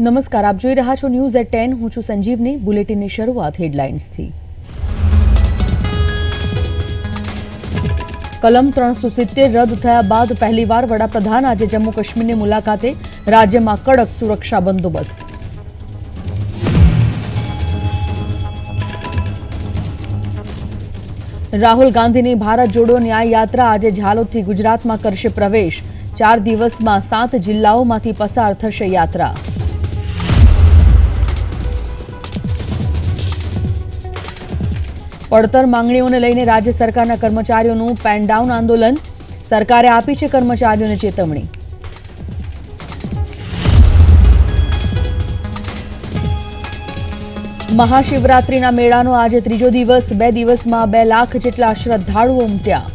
નમસ્કાર, આપ જોઈ રહ્યા છો ન્યૂઝ એટ 10. હું છું સંજીવની. બુલેટિનની શરૂઆત હેડલાઇન્સથી. કલમ 370 રદ થયા બાદ પહેલીવાર વડાપ્રધાન આજે જમ્મુ કાશ્મીરની મુલાકાતે. રાજ્યમાં કડક સુરક્ષા બંદોબસ્ત. રાહુલ ગાંધીની ભારત જોડો ન્યાય યાત્રા આજે ઝાલોદથી ગુજરાતમાં કરશે પ્રવેશ. 4 દિવસમાં 7 જિલ્લાઓમાંથી પસાર થશે યાત્રા. પડતર માંગણીઓને લઈને રાજ્ય સરકારના કર્મચારીઓનું પેન ડાઉન આંદોલન. સરકારે આપી છે કર્મચારીઓને ચેતવણી. મહાશિવરાત્રીના મેળાનો આજે ત્રીજો દિવસ. 2 દિવસમાં 2 લાખ જેટલા શ્રદ્ધાળુઓ ઉમટ્યા.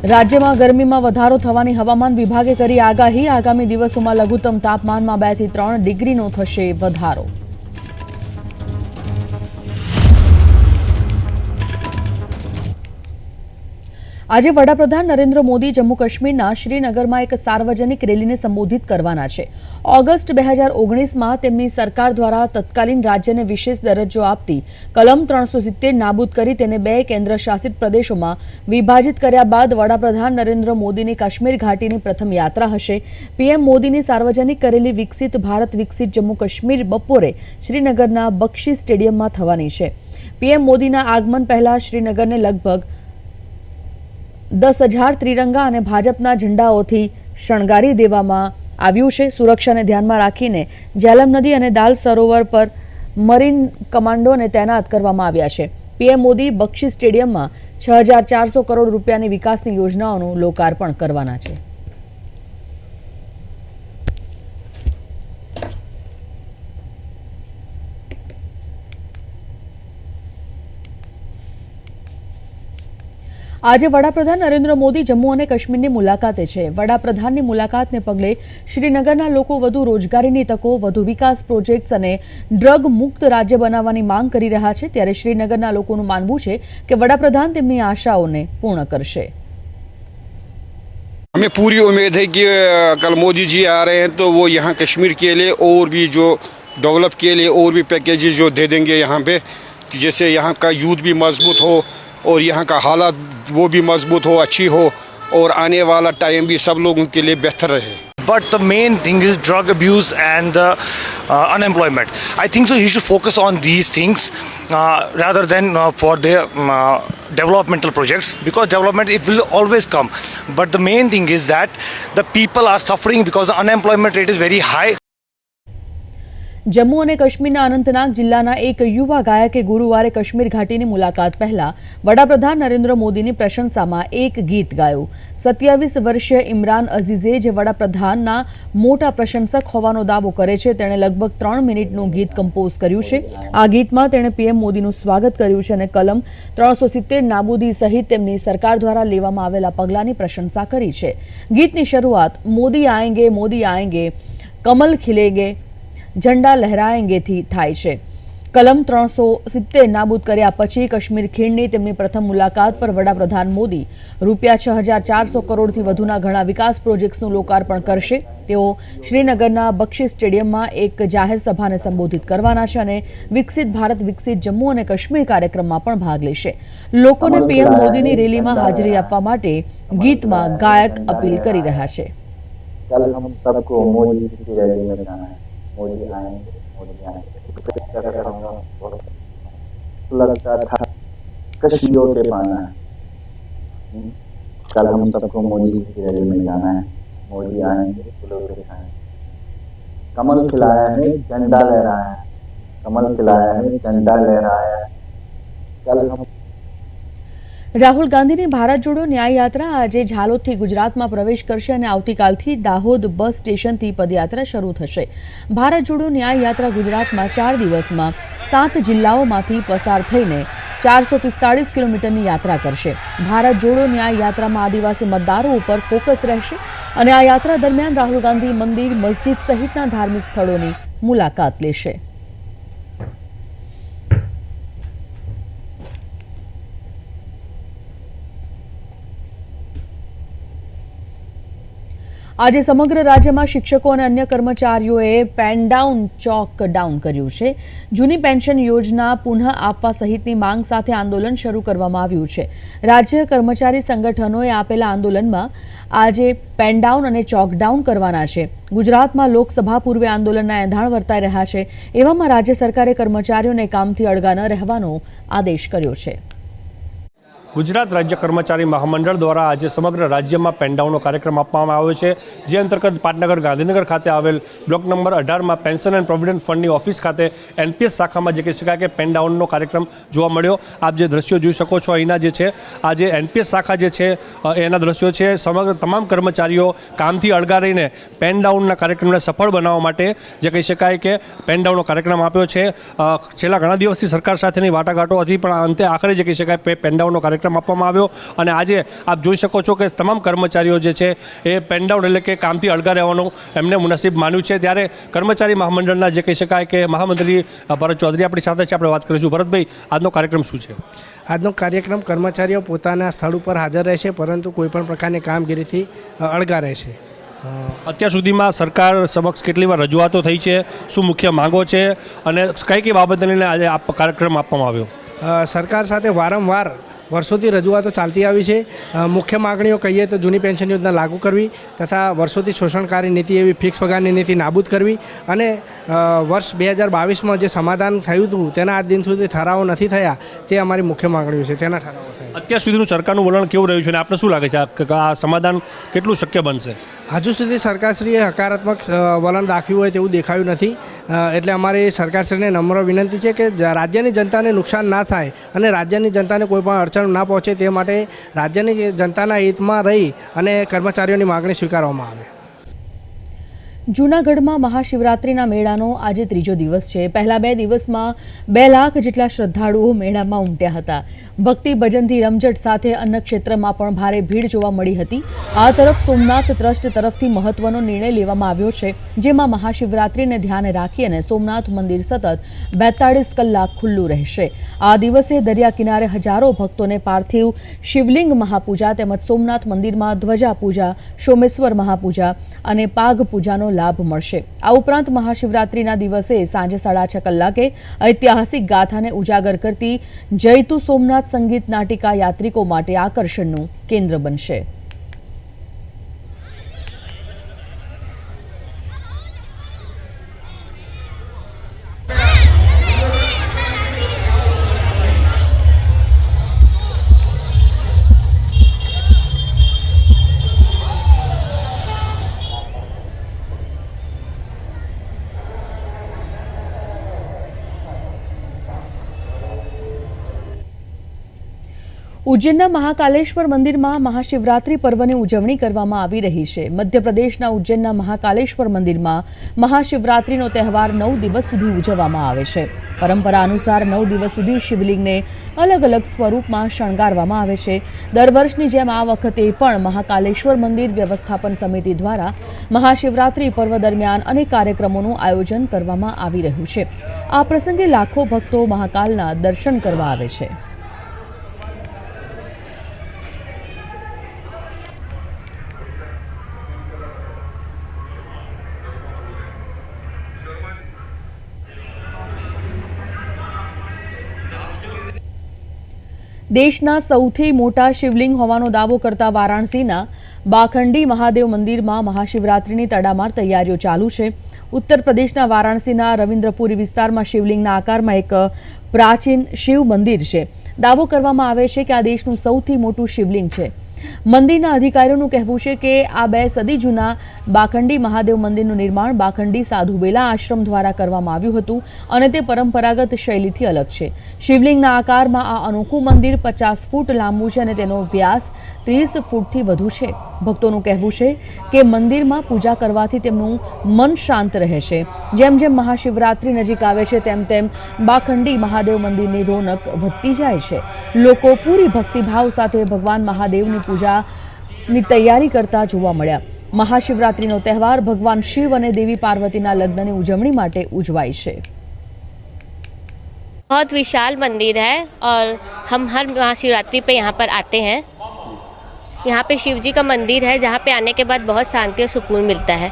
રાજ્યમાં ગરમીમાં વધારો થવાની હવામાન વિભાગે કરી આગાહી. આગામી દિવસોમાં લઘુત્તમ તાપમાનમાં 2 થી 3 ડિગ્રીનો થશે વધારો. આજે વડાપ્રધાન નરેન્દ્ર મોદી જમ્મુ કાશ્મીરના શ્રીનગરમાં એક સાર્વજનિક રેલીને સંબોધિત કરવાના છે. ઓગસ્ટ 2019માં તેમની સરકાર દ્વારા તત્કાલીન રાજ્યને વિશેષ દરજ્જો આપતી કલમ 370 નાબૂદ કરી તેને 2 કેન્દ્રશાસિત પ્રદેશોમાં વિભાજિત કર્યા બાદ વડાપ્રધાન નરેન્દ્ર મોદીની કાશ્મીર ઘાટીની પ્રથમ યાત્રા હશે. પીએમ મોદીની સાર્વજનિક કરેલી વિકસિત ભારત વિકસિત જમ્મુ કાશ્મીર બપોરે શ્રીનગરના બક્ષી સ્ટેડિયમમાં થવાની છે. પીએમ મોદીના આગમન પહેલા શ્રીનગરને લગભગ 10,000 ત્રિરંગા અને ભાજપના ઝંડાઓથી શણગારી દેવામાં આવ્યું છે. સુરક્ષાને ધ્યાનમાં રાખીને જેલમ નદી અને દાલ સરોવર પર મરીન કમાન્ડોને તૈનાત કરવામાં આવ્યા છે. પીએમ મોદી બક્ષી સ્ટેડિયમમાં 6,400 કરોડ રૂપિયાની વિકાસની યોજનાઓનું લોકાર્પણ કરવાના છે. આજે વડાપ્રધાન નરેન્દ્ર મોદી જમ્મુ અને કાશ્મીરની મુલાકાતે છે. વડાપ્રધાનની મુલાકાતને પગલે શ્રીનગરના લોકો વધુ રોજગારીની તકો, વધુ વિકાસ પ્રોજેક્ટ્સ અને ડ્રગ મુક્ત રાજ્ય બનાવવાની માંગ કરી રહ્યા છે. ત્યારે શ્રીનગરના લોકોનું માનવું છે કે વડાપ્રધાન તેમની આશાઓને પૂર્ણ કરશે. हमें पूरी उम्मीद है कि कल मोदी जी आ रहे हैं तो वो यहाँ कश्मीर के लिए और भी जो डेवलप के लिए और भी पैकेजेस जो दे देंगे यहाँ पे, जैसे यहाँ का यूथ भी मजबूत हो और यहाँ का हालात वो भी मजबूत हो, अच्छी हो और आने वाला टाइम भी सब लोगों के लिए बेहतर रहे. But the main thing is drug abuse and unemployment. I think so he should focus on these things rather than for their developmental projects, because development it will always come. But the main thing is that the people are suffering because the unemployment rate is very high. Jammu અને કાશ્મીરના અનંતનાગ જિલ્લાના એક યુવા ગાયકે ગુરુવારે કાશ્મીર ઘાટીની મુલાકાત પહેલા વડાપ્રધાન નરેન્દ્ર મોદીની પ્રશંસામાં એક ગીત ગાયું. 27 વર્ષીય ઇમરાન અઝીઝે, જે વડાપ્રધાનના મોટા પ્રશંસક હોવાનો દાવો કરે છે, તેણે લગભગ 3 મિનિટનું ગીત કમ્પોઝ કર્યું છે. આ ગીતમાં તેણે પીએમ મોદીનું સ્વાગત કર્યું છે અને કલમ 370 નાબૂદી સહિત તેમની સરકાર દ્વારા લેવામાં આવેલા પગલાંની પ્રશંસા કરી છે. ગીતની શરૂઆત મોદી આએંગે, કમલ ખિલેંગે, ઝંડા લહેરાએંગેથી થાય છે. કલમ 370 નાબૂદ કર્યા પછી કાશ્મીર ખીણની તેમની પ્રથમ મુલાકાત પર વડાપ્રધાન મોદી રૂપિયા 6,400 કરોડથી વધુના ઘણા વિકાસ પ્રોજેક્ટ્સનું લોકાર્પણ કરશે. તેઓ શ્રીનગરના બક્ષી સ્ટેડિયમમાં એક જાહેર સભાને સંબોધિત કરવાના છે અને વિકસિત ભારત વિકસિત જમ્મુ અને કાશ્મીર કાર્યક્રમમાં પણ ભાગ લેશે. લોકોને પીએમ મોદીની રેલીમાં હાજરી આપવા માટે ગીતમાં ગાયક અપીલ કરી રહ્યા છે. मोदी आएंगे लगता था कशियों के पाना है. कल हम सबको मोदी की रैली में जाना है. मोदी आएंगे फूलों के खाएंगे. कमल खिलाया है, झंडा लहराया है. कमल खिलाया है, झंडा लहराया है. कल हम રાહુલ ગાંધીની ભારત જોડો ન્યાય યાત્રા આજે ઝાલોદથી ગુજરાતમાં પ્રવેશ કરશે અને આવતીકાલથી દાહોદ બસ સ્ટેશનથી પદયાત્રા શરૂ થશે. ભારત જોડો ન્યાય યાત્રા ગુજરાતમાં 4 દિવસમાં 7 જિલ્લાઓમાંથી પસાર થઈને 445 કિલોમીટરની યાત્રા કરશે. ભારત જોડો ન્યાય યાત્રામાં આદિવાસી મતદારો ઉપર ફોકસ રહેશે અને આ યાત્રા દરમિયાન રાહુલ ગાંધી મંદિર, મસ્જિદ સહિતના ધાર્મિક સ્થળોની મુલાકાત લેશે. આજે સમગ્ર રાજ્યમાં શિક્ષકો અને અન્ય કર્મચારીઓએ પેન ડાઉન ચોક ડાઉન કર્યું છે. જૂની પેન્શન યોજના પુનઃ આપવા સહિતની માંગ સાથે આંદોલન શરૂ કરવામાં આવ્યું છે. રાજ્ય કર્મચારી સંગઠનોએ આપેલા આંદોલનમાં આજે પેન ડાઉન અને ચોક ડાઉન કરવાના છે. ગુજરાતમાં લોકસભા પૂર્વે આંદોલનના એંધાણ વર્તાઈ રહ્યા છે. એવામાં રાજ્ય સરકારે કર્મચારીઓને કામથી અળગા ન રહેવાનો આદેશ કર્યો છે. ગુજરાત રાજ્ય કર્મચારી મહામંડળ દ્વારા આજે સમગ્ર રાજ્યમાં પેનડાઉનનો કાર્યક્રમ આપવામાં આવ્યો છે, જે અંતર્ગત પાટનગર ગાંધીનગર ખાતે આવેલ બ્લોક નંબર 18માં પેન્શન એન્ડ પ્રોવિડન્ટ ફંડની ઓફિસ ખાતે એનપીએસ શાખામાં જે કહી શકાય કે પેનડાઉનનો કાર્યક્રમ જોવા મળ્યો. આપ જે દ્રશ્યો જોઈ શકો છો અહીંના જે છે આ જે એનપીએસ શાખા જે છે એના દ્રશ્યો છે. સમગ્ર તમામ કર્મચારીઓ કામથી અળગા રહીને પેનડાઉનના કાર્યક્રમને સફળ બનાવવા માટે જે કહી શકાય કે પેનડાઉનનો કાર્યક્રમ આપ્યો છે. છેલ્લા ઘણા દિવસથી સરકાર સાથેની વાટાઘાટો હતી, પણ અંતે આખરે જે કહી શકાય પેનડાઉનનો કાર્યક્રમ આપવામાં આવ્યો અને આજે આપ જોઈ શકો છો કે તમામ કર્મચારીઓ જે છે એ પેનડાઉન એટલે કે કામથી અળગા રહેવાનું એમને મુનાસિબ માન્યું છે. ત્યારે કર્મચારી મહામંડળના જે કહી શકાય કે મહામંત્રી ભરત ચૌધરી આપણી સાથે છે, આપણે વાત કરીશું. ભરતભાઈ, આજનો કાર્યક્રમ શું છે? આજનો કાર્યક્રમ કર્મચારીઓ પોતાના સ્થળ ઉપર હાજર રહેશે, પરંતુ કોઈપણ પ્રકારની કામગીરીથી અળગા રહેશે. અત્યાર સુધીમાં સરકાર સમક્ષ કેટલી વાર રજૂઆતો થઈ છે, શું મુખ્ય માંગો છે અને કઈ કઈ બાબતને લઈને આજે આ કાર્યક્રમ આપવામાં આવ્યો? સરકાર સાથે વારંવાર વર્ષોથી રજૂઆતો ચાલતી આવી છે. મુખ્ય માગણીઓ કહીએ તો જૂની પેન્શન યોજના લાગુ કરવી તથા વર્ષોથી શોષણકારી નીતિ એવી ફિક્સ પગારની નીતિ નાબૂદ કરવી અને વર્ષ 2022માં જે સમાધાન થયું હતું તેના આજ દિન સુધી ઠરાવો નથી થયા, તે અમારી મુખ્ય માગણીઓ છે, તેના ઠરાવો થયા. અત્યાર સુધીનું સરકારનું વલણ કેવું રહ્યું છે અને આપને શું લાગે છે આ સમાધાન કેટલું શક્ય બનશે? હજુ સુધી સરકારશ્રીએ હકારાત્મક વલણ દાખવ્યું હોય તેવું દેખાયું નથી. એટલે અમારી સરકારશ્રીને નમ્ર વિનંતી છે કે રાજ્યની જનતાને નુકસાન ના થાય અને રાજ્યની જનતાને કોઈ પણ અડચણ ના પહોંચે તે માટે રાજ્યની જનતાના હિતમાં રહી અને કર્મચારીઓની માગણી સ્વીકારવામાં આવે. જૂનાગઢમાં મહાશિવરાત્રિના મેળાનો આજે ત્રીજો દિવસ છે. પહેલા 2 દિવસમાં 2 લાખ જેટલા શ્રદ્ધાળુઓ મેળામાં ઉમટ્યા હતા. ભક્તિ ભજનથી રમઝટ સાથે અન્ન ક્ષેત્રમાં પણ ભારે ભીડ જોવા મળી હતી. આ તરફ સોમનાથ ટ્રસ્ટ તરફથી મહત્વનો નિર્ણય લેવામાં આવ્યો છે, જેમાં મહાશિવરાત્રિને ધ્યાને રાખી અને સોમનાથ મંદિર સતત 42 કલાક ખુલ્લું રહેશે. આ દિવસે દરિયા કિનારે હજારો ભક્તોને પાર્થિવ શિવલિંગ મહાપૂજા તેમજ સોમનાથ મંદિરમાં ધ્વજા પૂજા, સોમેશ્વર મહાપૂજા અને પાગ પૂજાનો લાભ મળશે. આ ઉપરાંત મહાશિવરાત્રિના દિવસે સાંજે 6:30 કલાકે ઐતિહાસિક ગાથાને ઉજાગર કરતી જયતુ સોમનાથ સંગીત નાટિકા યાત્રિકો માટે આકર્ષણનું કેન્દ્ર બનશે. ઉજ્જૈનના મહાકાલેશ્વર મંદિરમાં મહાશિવરાત્રિ પર્વની ઉજવણી કરવામાં આવી રહી છે. મધ્યપ્રદેશના ઉજ્જૈનના મહાકાલેશ્વર મંદિરમાં મહાશિવરાત્રિનો તહેવાર 9 દિવસ સુધી ઉજવવામાં આવે છે. પરંપરા અનુસાર 9 દિવસ સુધી શિવલિંગને અલગ અલગ સ્વરૂપમાં શણગારવામાં આવે છે. દર વર્ષની જેમ આ વખતે પણ મહાકાલેશ્વર મંદિર વ્યવસ્થાપન સમિતિ દ્વારા મહાશિવરાત્રિ પર્વ દરમિયાન અનેક કાર્યક્રમોનું આયોજન કરવામાં આવી રહ્યું છે. આ પ્રસંગે લાખો ભક્તો મહાકાલના દર્શન કરવા આવે છે. દેશના સૌથી મોટા શિવલિંગ હોવાનો દાવો કરતા વારાણસીના બાખંડી મહાદેવ મંદિરમાં મહાશિવરાત્રિની તડામાર તૈયારીઓ ચાલુ છે. ઉત્તર પ્રદેશના વારાણસીના રવિન્દ્રપુરી વિસ્તારમાં શિવલિંગના આકારમાં એક પ્રાચીન શિવ મંદિર છે. દાવો કરવામાં આવે છે કે આ દેશનું સૌથી મોટું શિવલિંગ છે. મંદિરના અધિકારીઓનું કહેવું છે કે આ 2 સદી જૂના બાખંડી મહાદેવ મંદિરનું નિર્માણ બાખંડી સાધુબેલા આશ્રમ દ્વારા કરવામાં આવ્યું હતું અને તે પરંપરાગત શૈલીથી અલગ છે. શિવલિંગના આકારમાં આ અનોખું મંદિર 50 ફૂટ લાંબુ છે અને તેનો વ્યાસ 30 ફૂટથી વધુ છે. ભક્તોનું કહેવું છે કે મંદિરમાં પૂજા કરવાથી તેમનું મન શાંત રહે છે. જેમ જેમ મહાશિવરાત્રિ નજીક આવે છે તેમ તેમ બાખંડી મહાદેવ મંદિરની રોનક વધતી જાય છે. લોકો પૂરી ભક્તિભાવ સાથે ભગવાન મહાદેવની પૂજાની તૈયારી કરતા જોવા મળ્યા. महाशिवरात्रि तहेवार भगवान शिव और देवी पार्वती लग्न की उजवणी माटे उजवाय छे। बहुत विशाल मंदिर है और हम हर महाशिवरात्रि पे यहाँ पर आते हैं। यहाँ पे शिव जी का मंदिर है जहाँ पे आने के बाद बहुत शांति और सुकून मिलता है।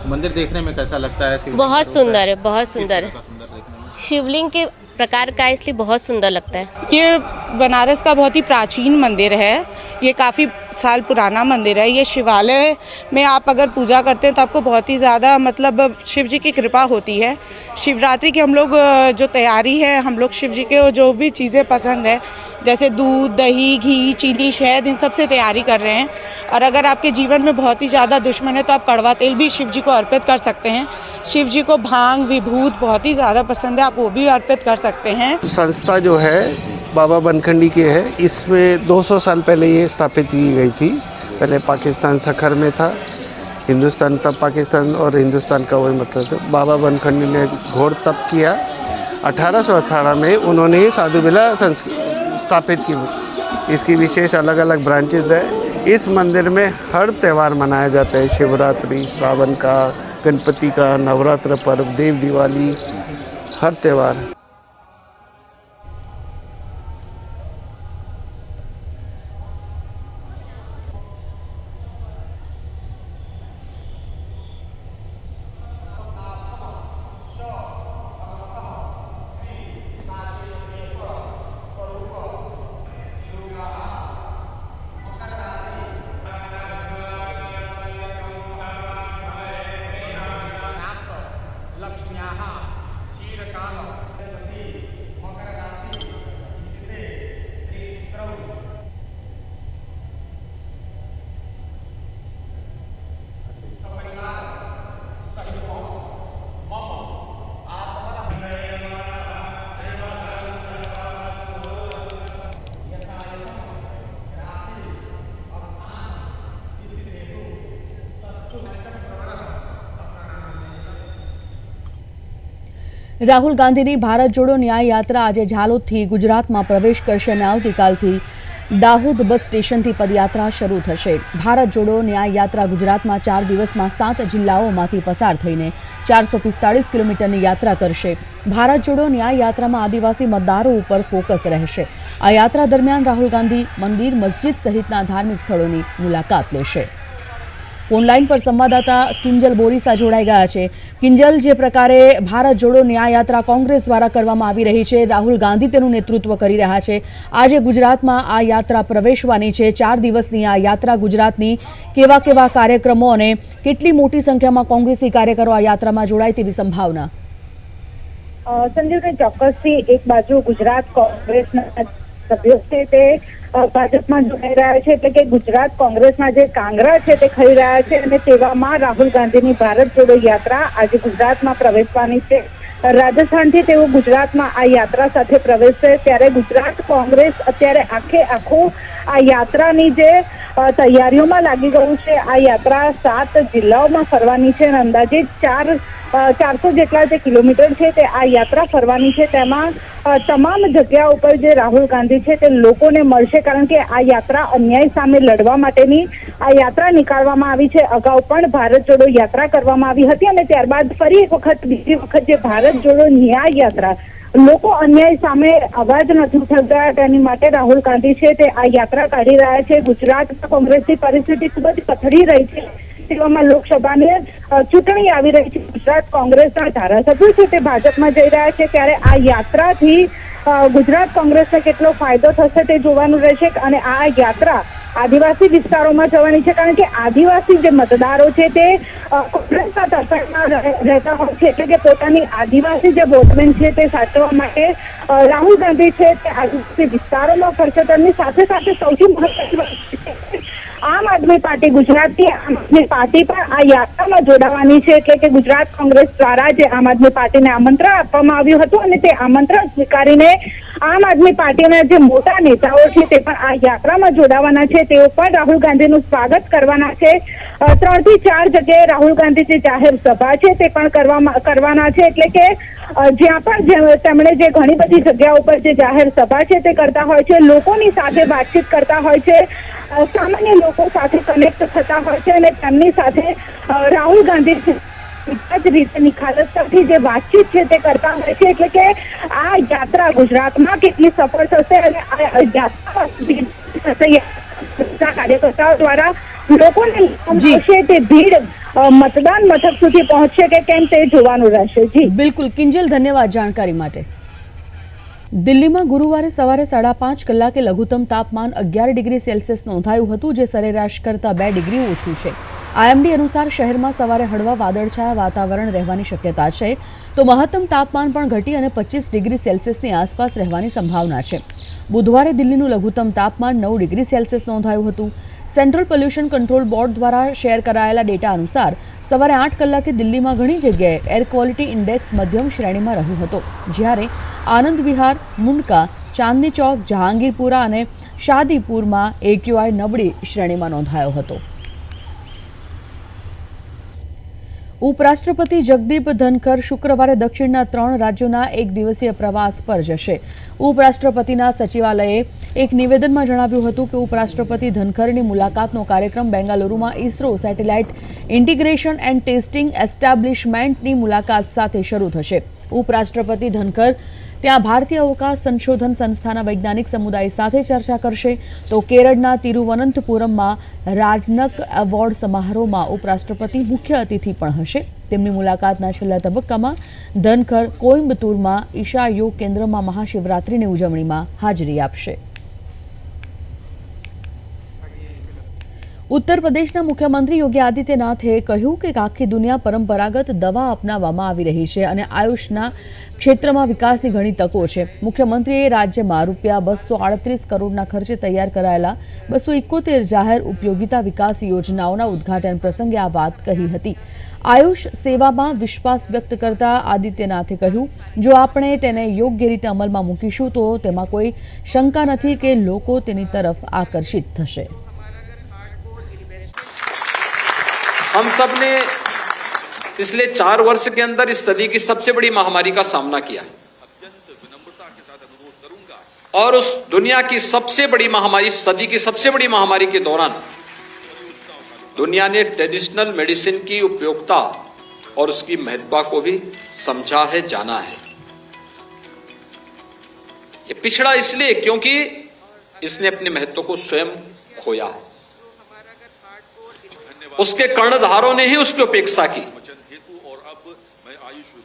मंदिर देखने में कैसा लगता है? शिवलिंग बहुत के रूप सुंदर है, में? बहुत किस सुंदर तरह है। का सुंदर देखने में? शिवलिंग के प्रकार का है, इसलिए बहुत सुंदर लगता है। ये बनारस का बहुत ही प्राचीन मंदिर है। ये काफ़ी साल पुराना मंदिर है। ये शिवालय में आप अगर पूजा करते हैं तो आपको बहुत ही ज़्यादा मतलब शिव जी की कृपा होती है। शिवरात्रि की हम लोग जो तैयारी है, हम लोग शिव जी के जो भी चीज़ें पसंद है जैसे दूध, दही, घी, चीनी, शहद, इन सब से तैयारी कर रहे हैं। और अगर आपके जीवन में बहुत ही ज़्यादा दुश्मन है तो आप कड़वा तेल भी शिव जी को अर्पित कर सकते हैं। शिव जी को भांग, विभूत बहुत ही ज़्यादा पसंद है, आप वो भी अर्पित कर सकते हैं। संस्था जो है बाबा बनखंडी की है। इसमें 200 साल पहले ये स्थापित की गई थी। पहले पाकिस्तान सखर में था, हिंदुस्तान, तब पाकिस्तान और हिंदुस्तान का वही मतलब था। बाबा बनखंडी ने घोर तप किया। 1818 में उन्होंने ही साधु बिला स्थापित की। इसकी विशेष अलग अलग ब्रांचेस है। इस मंदिर में हर त्यौहार मनाया जाता है। शिवरात्रि, श्रावण का, गणपति का, नवरात्र पर्व, देव दिवाली, हर त्यौहार। રાહુલ ગાંધીની ભારત જોડો ન્યાય યાત્રા આજે ઝાલોદથી ગુજરાતમાં પ્રવેશ કરશે અને આવતીકાલથી દાહોદ બસ સ્ટેશનથી પદયાત્રા શરૂ થશે। ભારત જોડો ન્યાય યાત્રા ગુજરાતમાં 4 દિવસમાં 7 જિલ્લાઓમાંથી પસાર થઈને 445 કિલોમીટરની યાત્રા કરશે। ભારત જોડો ન્યાય યાત્રામાં આદિવાસી મતદારો ઉપર ફોકસ રહેશે। આ યાત્રા દરમિયાન રાહુલ ગાંધી મંદિર, મસ્જિદ સહિતના ધાર્મિક સ્થળોની મુલાકાત લેશે। ફોન લાઈન પર સંવાદદાતા કિંજલ બોરીસા જોડાઈ ગયા છે। કિંજલ, જે પ્રકારે ભારત જોડો ન્યાય યાત્રા કોંગ્રેસ દ્વારા કરવામાં આવી રહી છે, રાહુલ ગાંધી તેનું નેતૃત્વ કરી રહ્યા છે, આજે ગુજરાતમાં આ યાત્રા પ્રવેશવાની છે। 4 દિવસની આ યાત્રા ગુજરાતની કેવા કેવા કાર્યક્રમો અને કેટલી મોટી સંખ્યામાં કોંગ્રેસી કાર્યકરો આ યાત્રામાં જોડાય તેવી સંભાવના? સંજીવને ચોક્કસથી એક બાજુ ગુજરાત કોંગ્રેસના સભ્યો છે તે ભાજપમાં જોડાઈ રહ્યા છે, એટલે કે ગુજરાત કોંગ્રેસના જે કાંગરા છે તે ખાઈ રહ્યા છે અને તેવામાં રાહુલ ગાંધીની ભારત જોડો યાત્રા આજે ગુજરાતમાં પ્રવેશવાની છે। રાજસ્થાનથી તેઓ ગુજરાતમાં આ યાત્રા સાથે પ્રવેશશે, ત્યારે ગુજરાત કોંગ્રેસ અત્યારે આખું આ યાત્રાની જે તૈયારીઓમાં લાગી ગયું છે। આ યાત્રા 7 જિલ્લાઓમાં ફરવાની છે અને અંદાજે 400 જેટલા જે કિલોમીટર છે તે આ યાત્રા ફરવાની છે। તેમાં તમામ જગ્યા ઉપર જે રાહુલ ગાંધી છે તે લોકોને મળશે, કારણ કે આ યાત્રા અન્યાય સામે લડવા માટેની આ યાત્રા નીકાળવામાં આવી છે। અગાઉ પણ ભારત જોડો યાત્રા કરવામાં આવી હતી અને ત્યારબાદ ફરી એક વખત, બીજી વખત જે ભારત જોડો ન્યાય યાત્રા, લોકો અન્યાય સામે અવાજ નથી ઉઠાવતા, તેની માટે રાહુલ ગાંધી છે તે આ યાત્રા કાઢી રહ્યા છે। ગુજરાતમાં કોંગ્રેસની પરિસ્થિતિ ખૂબ જ કથળી રહી છે, તેવામાં લોકસભાની ચૂંટણી આવી રહી છે। ગુજરાત કોંગ્રેસના ધારાસભ્યો છે તે ભાજપમાં જઈ રહ્યા છે, ત્યારે આ યાત્રાથી ગુજરાત કોંગ્રેસને કેટલો ફાયદો થશે તે જોવાનું રહેશે। અને આ યાત્રા આદિવાસી વિસ્તારોમાં જવાની છે, કારણ કે આદિવાસી જે મતદારો છે તે કોંગ્રેસના તરફેણમાં રહેતા હોય છે, એટલે કે પોતાની આદિવાસી જે વોટ બેંક છે તે સાચવવા માટે રાહુલ ગાંધી છે તે આદિવાસી વિસ્તારોમાં ફરશે। તેમની સાથે સાથે સૌથી મહત્વની આમ આદમી પાર્ટી, ગુજરાતની આમ આદમી પાર્ટી પણ આ યાત્રામાં જોડાવાની છે, એટલે કે ગુજરાત કોંગ્રેસ દ્વારા જે આમ આદમી પાર્ટીને આમંત્રણ આપવામાં આવ્યું હતું અને તે આમંત્રણ સ્વીકારીને આમ આદમી પાર્ટીના જે મોટા નેતાઓ છે તે પણ આ યાત્રામાં જોડાવાના છે। તેઓ પણ રાહુલ ગાંધીનું સ્વાગત કરવાના છે। 3 થી 4 જગ્યાએ રાહુલ ગાંધી જે જાહેર સભા છે તે પણ કરવાના છે, એટલે કે જ્યાં પણ તેમણે જે ઘણી બધી જગ્યાઓ પર જે જાહેર સભા છે તે કરતા હોય છે, લોકોની સાથે વાતચીત કરતા હોય છે, સામાન્ય લોકો સાથે કનેક્ટ થતા હોય છે અને તેમની સાથે રાહુલ ગાંધી જ રીતે નિખાલસતાથી જે વાતચીત છે તે કરતા હોય છે, એટલે કે આ યાત્રા ગુજરાતમાં કેટલી સફળ થશે અને આ યાત્રા કાર્યકર્તાઓ દ્વારા લોકોને આવશે તે ભીડ મતદાન મથક સુધી પહોંચશે કે કેમ તે જોવાનું રહેશે. જી બિલકુલ કિંજલ, ધન્યવાદ જાણકારી માટે. દિલ્હીમાં ગુરુવારે સવારે 5:30 કલાકે લઘુત્તમ તાપમાન 11 ડિગ્રી સેલ્સિયસ નોંધાયું હતું, જે સરેરાશ કરતાં 2 ડિગ્રી ઓછું છે. આઈએમડી અનુસાર શહેરમાં સવારે હળવા વાદળછાયા વાતાવરણ રહેવાની શક્યતા છે, તો મહત્તમ તાપમાન પણ ઘટી અને 25 ડિગ્રી સેલ્સિયસની આસપાસ રહેવાની સંભાવના છે. બુધવારે દિલ્હીનું લઘુત્તમ તાપમાન 9 ડિગ્રી સેલ્સિયસ નોંધાયું હતું. સેન્ટ્રલ પોલ્યુશન કંટ્રોલ બોર્ડ દ્વારા શેર કરાયેલા ડેટા અનુસાર સવારે 8 કલાકે દિલ્હીમાં ઘણી જગ્યાએ એર ક્વોલિટી ઇન્ડેક્સ મધ્યમ શ્રેણીમાં રહ્યો હતો, જ્યારે આનંદ વિહાર, મુંડકા, ચાંદની ચોક, જહાંગીરપુરા અને શાદીપુરમાં AQI નબળી શ્રેણીમાં નોંધાયો હતો. ઉપરાષ્ટ્રપતિ જગદીપ ધનખર શુક્રવારે દક્ષિણના 3 રાજ્યોના 1 દિવસીય પ્રવાસ પર જશે. ઉપરાષ્ટ્રપતિના સચિવાલયે એક નિવેદનમાં જણાવ્યું હતું કે ઉપરાષ્ટ્રપતિ ધનખરની મુલાકાતનો કાર્યક્રમ બેંગાલુરુમાં ISRO satellite integration and testing એસ્ટાબ્લિશમેન્ટની મુલાકાત સાથે શરૂ થશે. ઉપરાષ્ટ્રપતિ ધનખર ત્યાં ભારતીય અવકાશ સંશોધન સંસ્થાના વૈજ્ઞાનિક સમુદાય સાથે ચર્ચા કરશે, તો કેરળના તિરુવનંતપુરમમાં રાજનક એવોર્ડ સમારોહમાં ઉપરાષ્ટ્રપતિ મુખ્ય અતિથિ પણ હશે. તેમની મુલાકાતના છેલ્લા તબક્કામાં ધનખર કોઇમ્બતુરમાં ઈશા યોગ કેન્દ્રમાં મહાશિવરાત્રિની ઉજવણીમાં હાજરી આપશે. ઉત્તર પ્રદેશના મુખ્યમંત્રી યોગી આદિત્યનાથે કહ્યું કે આખી દુનિયા પરંપરાગત દવા અપનાવવામાં આવી રહી છે અને આયુષના ક્ષેત્રમાં વિકાસની ઘણી તકો છે. મુખ્યમંત્રીએ રાજ્યમાં ₹238 કરોડના ખર્ચે તૈયાર કરાયેલા 271 જાહેર ઉપયોગિતા વિકાસ યોજનાઓના ઉદ્ઘાટન પ્રસંગે આ વાત કહી હતી. આયુષ સેવામાં વિશ્વાસ વ્યક્ત કરતા આદિત્યનાથે કહ્યું, જો આપણે તેને યોગ્ય રીતે અમલમાં મૂકીશું તો તેમાં કોઈ શંકા નથી કે લોકો તેની તરફ આકર્ષિત થશે. हम सब ने पिछले 4 वर्ष के अंदर इस सदी की सबसे बड़ी महामारी का सामना किया और उस दुनिया की सबसे बड़ी महामारी, सदी की सबसे बड़ी महामारी के दौरान दुनिया ने ट्रेडिशनल मेडिसिन की उपयोगिता और उसकी महत्ता को भी समझा है, जाना है. ये पिछड़ा इसलिए क्योंकि इसने अपने महत्व को स्वयं खोया है. उसके कर्णधारों ने ही उसकी उपेक्षा की.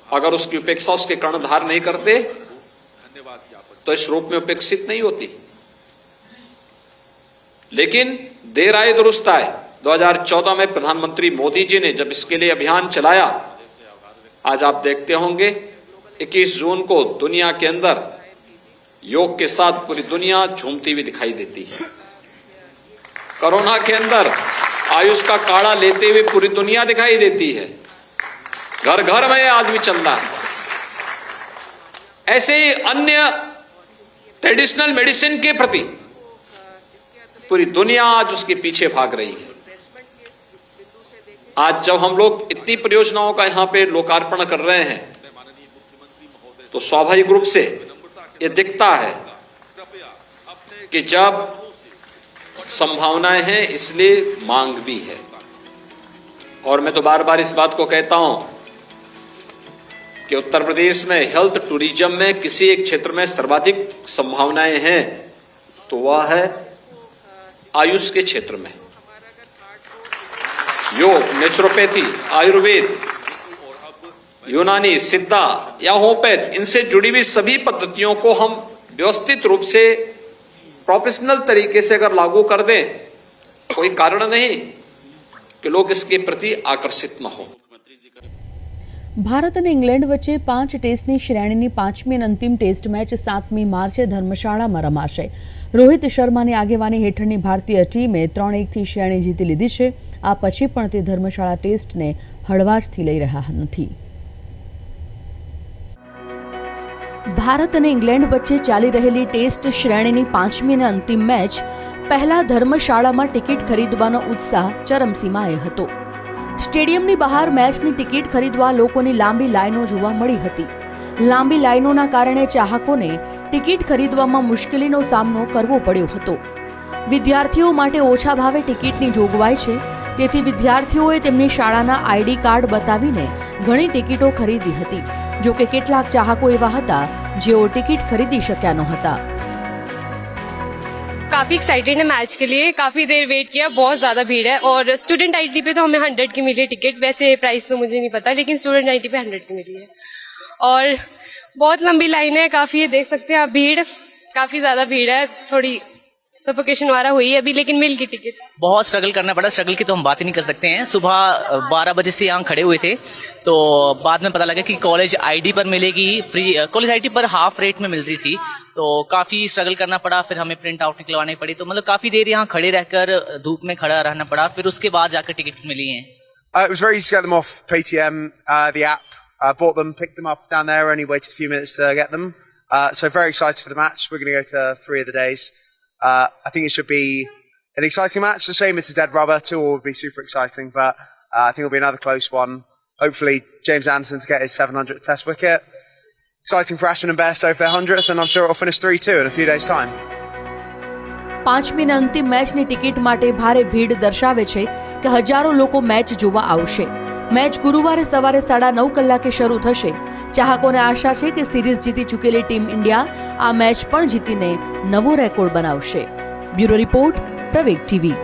अगर उसकी उपेक्षा उसके कर्णधार नहीं करते तो इस रूप में उपेक्षित नहीं होती. लेकिन देर आए दुरुस्त आए. 2014 में प्रधानमंत्री मोदी जी ने जब इसके लिए अभियान चलाया, आज आप देखते होंगे 21 जून को दुनिया के अंदर योग के साथ पूरी दुनिया झूमती हुई दिखाई देती है. कोरोना के अंदर आयुष का काढ़ा लेते हुए पूरी दुनिया दिखाई देती है. घर घर में आज भी चल रहा है. ऐसे ही अन्य ट्रेडिशनल मेडिसिन के प्रति पूरी दुनिया आज उसके पीछे भाग रही है. आज जब हम लोग इतनी परियोजनाओं का यहां पे लोकार्पण कर रहे हैं तो स्वाभाविक रूप से ये दिखता है कि जब संभावनाएं हैं इसलिए मांग भी है. और मैं तो बार बार इस बात को कहता हूं कि उत्तर प्रदेश में हेल्थ टूरिज्म में किसी एक क्षेत्र में सर्वाधिक संभावनाएं हैं तो वह है आयुष के क्षेत्र में. योग, नेचुरोपैथी, आयुर्वेद, यूनानी, सिद्धा या होम्योपैथ, इनसे जुड़ी हुई सभी पद्धतियों को हम व्यवस्थित रूप से प्रोफेशनल तरीके से अगर लागू कर दें, कोई कारण नहीं कि लोग इसके प्रति आकर्षित न हो. ભારત અને ઇંગ્લેન્ડ વચ્ચે 5 ટેસ્ટની શ્રેણીની 5મી અને અંતિમ ટેસ્ટ મેચ 7મી માર્ચે ધર્મશાળામાં રમાશે. રોહિત શર્માની આગેવાની હેઠળની ભારતીય ટીમે 3-1થી શ્રેણી જીતી લીધી છે. આ પછી પણ તે ધર્મશાળા ટેસ્ટને હળવાશથી લઈ રહ્યા નથી. ભારત અને ઇંગ્લેન્ડ વચ્ચે ચાલી રહેલી ટેસ્ટ શ્રેણીની 5મી અને અંતિમ મેચ પહેલા ધર્મશાળામાં ટિકિટ ખરીદવાનો ઉત્સાહ ચરમસીમાએ હતો. સ્ટેડિયમની બહાર મેચની ટિકિટ ખરીદવા લોકોની લાંબી લાઈનો જોવા મળી હતી. લાંબી લાઈનોના કારણે ચાહકોને ટિકિટ ખરીદવામાં મુશ્કેલીનો સામનો કરવો પડ્યો હતો. વિદ્યાર્થીઓ માટે ઓછા ભાવે ટિકિટની જોગવાઈ છે, તેથી વિદ્યાર્થીઓએ તેમની શાળાના આઈડી કાર્ડ બતાવીને ઘણી ટિકિટો ખરીદી હતી. જો કે કેટલાક ચાહકો એવા હતા જેઓ ટિકિટ ખરીદી શક્યા નહોતા. काफ़ी एक्साइटेड है मैच के लिए, काफ़ी देर वेट किया, बहुत ज़्यादा भीड़ है। और स्टूडेंट आईडी पे तो हमें 100 की मिली है टिकट, वैसे प्राइस तो मुझे नहीं पता, लेकिन स्टूडेंट आईडी पे 100 की मिली है। और बहुत लंबी लाइन है, काफ़ी, देख सकते हैं आप, भीड़ काफ़ी ज़्यादा भीड़ है, थोड़ी सफोकेशन वाला हुई है अभी, लेकिन मिल गई टिकट। बहुत स्ट्रगल करना पड़ा, स्ट्रगल की तो हम बात ही नहीं कर सकते हैं। सुबह 12 बजे से यहाँ खड़े हुए थे, तो बाद में पता लगा कि कॉलेज आईडी पर मिलेगी फ्री, कॉलेज आईडी पर हाफ रेट में मिल रही थी, तो काफ़ी स्ट्रगल करना पड़ा। फिर हमें प्रिंट आउट निकलवानी पड़ी, तो मतलब काफ़ी देर यहाँ खड़े रहकर धूप में खड़ा रहना पड़ा, फिर उसके बाद जाकर टिकट्स मिली हैं। It was very easy to get them off Paytm, the app. Bought them, picked them up down there, only waited a few minutes to get them. So very excited for the match. We're going to go to 3 of the days. I think it should be an exciting match. It's a shame it's a dead rubber. 2 will be super exciting, but I think it'll be another close one. Hopefully James Anderson to get his 700th Test wicket. Exciting for Ashwin and Bairstow for their 100th, and I'm sure it'll finish 3-2 in a few days' time. 5મીના અંતિમ મેચની ticket માટે ભારે ભીડ દર્શાવે છે કે હજારો લોકો મેચ જોવા આવશે. મેચ ગુરુવારે સવારે 9:30 કલાકે શરૂ થશે. ચાહકોને આશા છે કે સિરીઝ જીતી ચૂકેલી ટીમ ઇન્ડિયા આ મેચ પણ જીતીને નવો રેકોર્ડ બનાવશે. બ્યુરો રિપોર્ટ, પ્રવેગ ટીવી.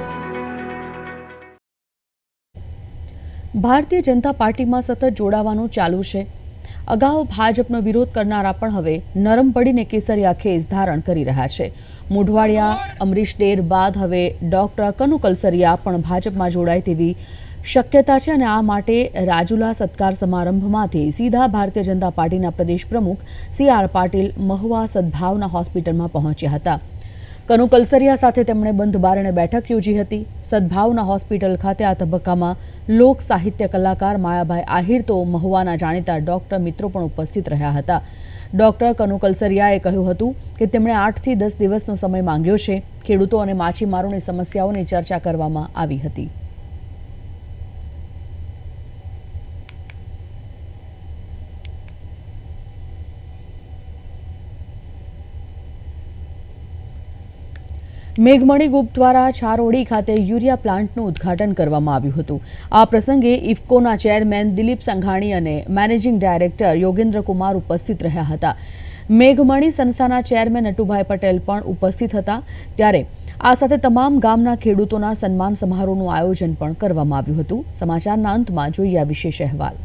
ભારતીય જનતા પાર્ટીમાં સતત જોડાવાનું ચાલુ છે. અગાઉ ભાજપનો વિરોધ કરનારા પણ હવે નરમ પડીને કેસરિયા ખેસ ધારણ કરી રહ્યા છે. મોઢવાડિયા, અમરીશ ડેર બાદ હવે ડોક્ટર કનુ કલસરિયા પણ ભાજપમાં જોડાય તેવી શક્યતા છે અને આ માટે રાજુલા સત્કાર સમારંભમાંથી સીધા ભારતીય જનતા પાર્ટીના પ્રદેશ પ્રમુખ CR પાટીલ મહુવા સદભાવના હોસ્પિટલમાં પહોંચ્યા હતા. કનુ કલસરિયા સાથે તેમણે બંધ બારણે બેઠક યોજી હતી. સદભાવના હોસ્પિટલ ખાતે આ તબક્કામાં લોક સાહિત્ય કલાકાર માયાભાઈ આહિર તો મહુવાના જાણીતા ડોક્ટર મિત્રો પણ ઉપસ્થિત રહ્યા હતા. ડોક્ટર કનુ કલસરિયાએ કહ્યું હતું કે તેમણે 8 થી 10 દિવસનો સમય માંગ્યો છે. ખેડૂતો અને માછીમારોની સમસ્યાઓની ચર્ચા કરવામાં આવી હતી. મેઘમણી ગ્રુપ દ્વારા છારોડી ખાતે યુરિયા પ્લાન્ટનું ઉદ્ઘાટન કરવામાં આવ્યું હતું. આ પ્રસંગે ઇફકોના ચેરમેન દિલીપ સંઘાણી અને મેનેજિંગ ડાયરેક્ટર યોગેન્દ્ર કુમાર ઉપસ્થિત રહ્યા હતા. મેઘમણી સંસ્થાના ચેરમેન નટુભાઈ પટેલ પણ ઉપસ્થિત હતા. ત્યારે આ સાથે તમામ ગામના ખેડૂતોના સન્માન સમારોહનું આયોજન પણ કરવામાં આવ્યું હતું. સમાચારના અંતમાં જોઈએ આ વિશેષ અહેવાલ.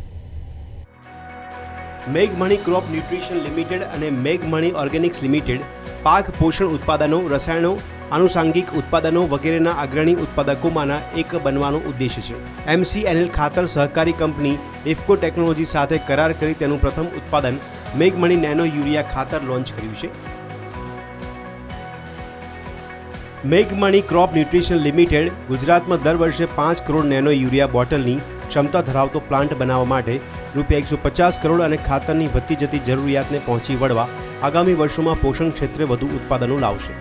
મેઘમણી ક્રોપ ન્યુટ્રિશન લિમિટેડ અને મેઘમણી ઓર્ગેનિક્સ લિમિટેડ પાક પોષણ ઉત્પાદનો, રસાયણો, આનુષાંગિક ઉત્પાદનો વગેરેના અગ્રણી ઉત્પાદકોમાંના એક બનવાનો ઉદ્દેશ્ય છે. MCNL ખાતર સહકારી કંપની ઇફકો ટેકનોલોજી સાથે કરાર કરી તેનું પ્રથમ ઉત્પાદન મેઘમણી નેનો યુરિયા ખાતર લોન્ચ કર્યું છે. મેઘમણી ક્રોપ ન્યુટ્રિશન લિમિટેડ ગુજરાતમાં દર વર્ષે 5 કરોડ નેનો યુરિયા બોટલની ક્ષમતા ધરાવતો પ્લાન્ટ બનાવવા માટે ₹150 કરોડ અને ખાતરની વધતી જતી જરૂરિયાતને પહોંચી વળવા આગામી વર્ષોમાં પોષણ ક્ષેત્રે વધુ ઉત્પાદનો લાવશે.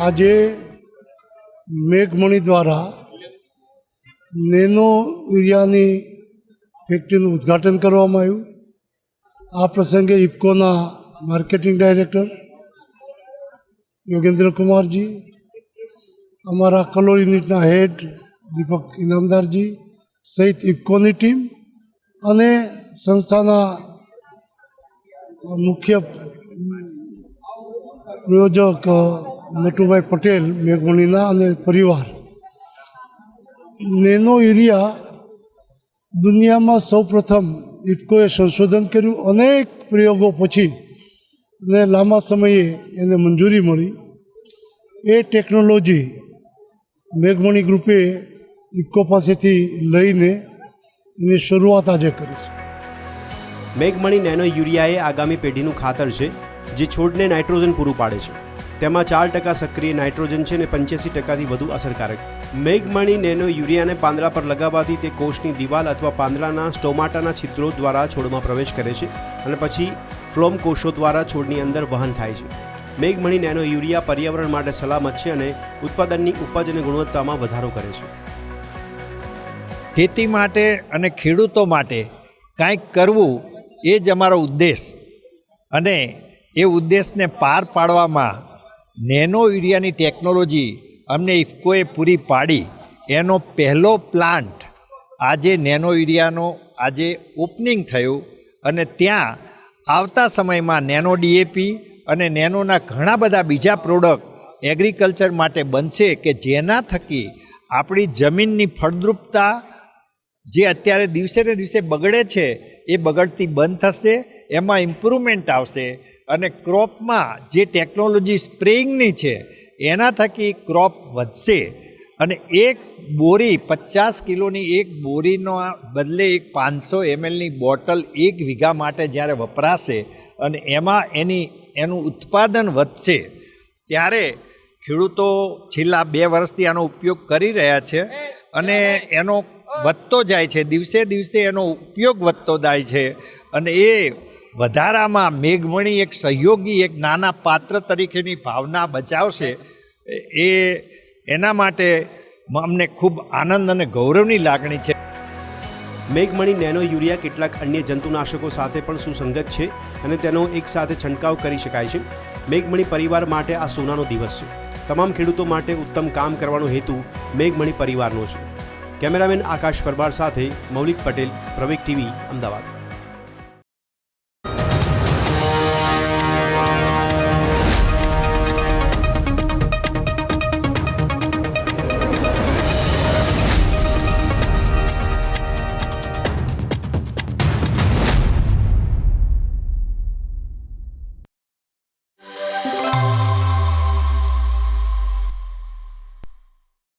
આજે મેઘમણી દ્વારા નેનો યુરિયાની ફેક્ટરીનું ઉદ્ઘાટન કરવામાં આવ્યું. આ પ્રસંગે ઇફકોના માર્કેટિંગ ડાયરેક્ટર યોગેન્દ્ર કુમારજી, અમારા કલોલ યુનિટના હેડ દીપક ઇનામદારજી સહિત ઇફકોની ટીમ અને સંસ્થાના મુખ્ય પ્રયોજક નટુભાઈ પટેલ મેઘમણીના અને પરિવાર. નેનો યુરિયા દુનિયામાં સૌપ્રથમ ઇફકોએ સંશોધન કર્યું. અનેક પ્રયોગો પછી અને લાંબા સમયે એને મંજૂરી મળી. એ ટેકનોલોજી મેઘમણી ગ્રુપે ઇફકો પાસેથી લઈને એની શરૂઆત આજે કરી છે. મેઘમણી નેનો યુરિયાએ આગામી પેઢીનું ખાતર છે જે છોડને નાઇટ્રોજન પૂરું પાડે છે. તેમાં 4% સક્રિય નાઇટ્રોજન છે અને 85%થી વધુ અસરકારક. મેઘમણી નેનો યુરિયાને પાંદડા પર લગાવવાથી તે કોષની દિવાલ અથવા પાંદડાના સ્ટોમાટાના છિદ્રો દ્વારા છોડમાં પ્રવેશ કરે છે અને પછી ફ્લોમ કોષો દ્વારા છોડની અંદર વહન થાય છે. મેઘમણી નેનો યુરિયા પર્યાવરણ માટે સલામત છે અને ઉત્પાદનની ઉપજ અને ગુણવત્તામાં વધારો કરે છે. ખેતી માટે અને ખેડૂતો માટે કાંઈક કરવું એ જ અમારો ઉદ્દેશ અને એ ઉદ્દેશને પાર પાડવામાં નેનો યુરિયાની ટેકનોલોજી અમને ઇફકોએ પૂરી પાડી. એનો પહેલો પ્લાન્ટ આજે નેનો યુરિયાનો આજે ઓપનિંગ થયું અને ત્યાં આવતા સમયમાં નેનો DAP અને નેનોના ઘણા બધા બીજા પ્રોડક્ટ એગ્રીકલ્ચર માટે બનશે કે જેના થકી આપણી જમીનની ફળદ્રુપતા જે અત્યારે દિવસે ને દિવસે બગડે છે એ બગડતી બંધ થશે, એમાં ઇમ્પ્રુવમેન્ટ આવશે અને ક્રોપમાં જે ટેકનોલોજી સ્પ્રેઇંગની છે એના થકી ક્રોપ વધશે અને એક બોરી 50 કિલોની એક બોરીનો બદલે એક 500 mlની બોટલ 1 વીઘા માટે જ્યારે વપરાશે અને એમાં એનું ઉત્પાદન વધશે ત્યારે ખેડૂતો છેલ્લા 2 વર્ષથી આનો ઉપયોગ કરી રહ્યા છે અને એનો વધતો જાય છે, દિવસે દિવસે એનો ઉપયોગ વધતો જાય છે અને એ વધારામાં મેઘમણી એક સહયોગી એક નાના પાત્ર તરીકેની ભાવના બચાવશે. એના માટે અમને ખૂબ આનંદ અને ગૌરવની લાગણી છે. મેઘમણી નેનો યુરિયા કેટલાક અન્ય જંતુનાશકો સાથે પણ સુસંગત છે અને તેનો એકસાથે છંટકાવ કરી શકાય છે. મેઘમણી પરિવાર માટે આ સોનાનો દિવસ છે. તમામ ખેડૂતો માટે ઉત્તમ કામ કરવાનો હેતુ મેઘમણી પરિવારનો છે. કેમેરામેન આકાશ પરમાર સાથે મૌલિક પટેલ, પ્રવેગ ટીવી, અમદાવાદ.